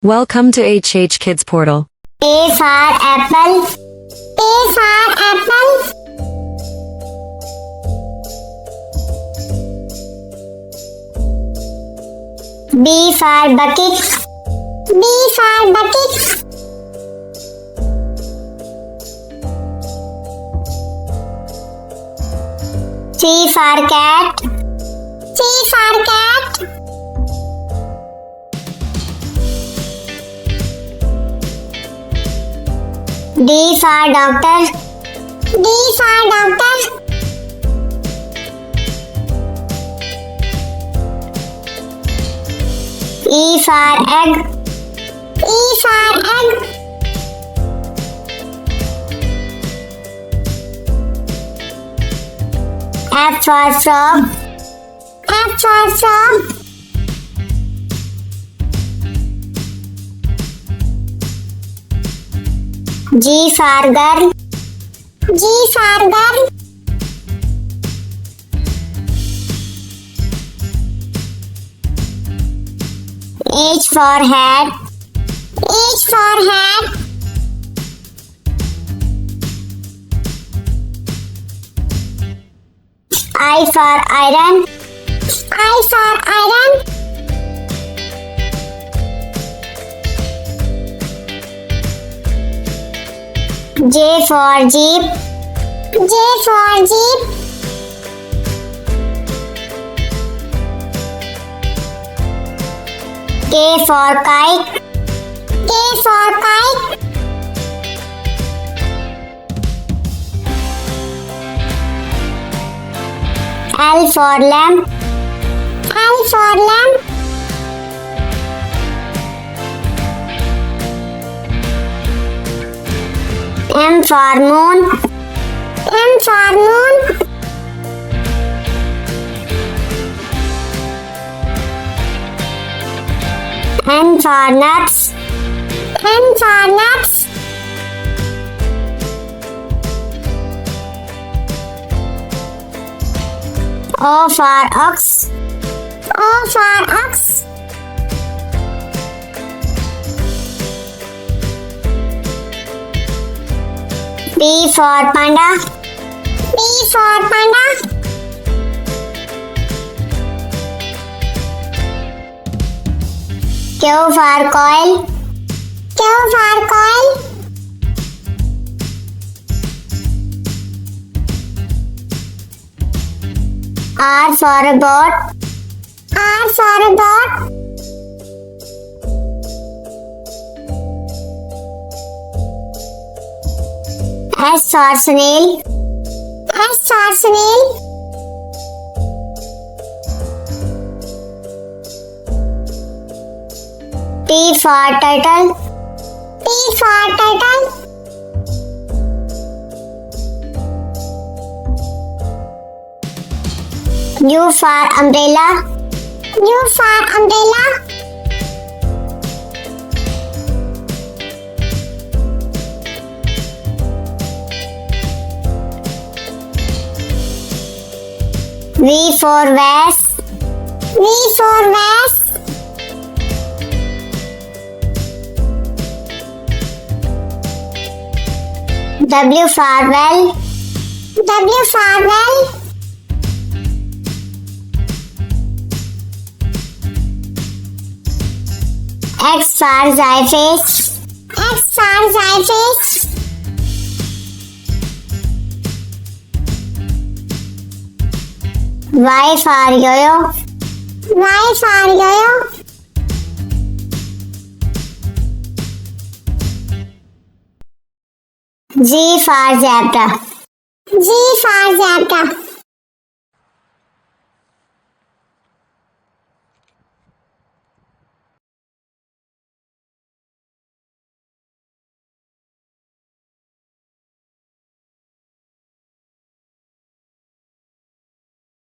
Welcome to HH Kids Portal. A for apple. A for apple. B for bucket. B for bucket. C for cat. C for cat. D for doctor. D for doctor. E for egg. E for egg. F for frog. F for frog. G for girl. G for girl. H for hat. H for hat. I for iron. I for iron. J for jeep. J for jeep. K for kite. K for kite. L for lamp. L for lamp. M for moon. M for moon. N for nuts. N for nuts. O for ox. O for ox. P for panda. P for panda. Q for coil. Q for coil. R for a boat. R for a boat. S for snail. S for snail. T for turtle. T for turtle. U for umbrella. U for umbrella. V for vase. V for vase. W for well. W for well. X for xyphus. X for xyphus. Y for yo-yo. Y for yo-yo. Z for zebra. Z for zebra.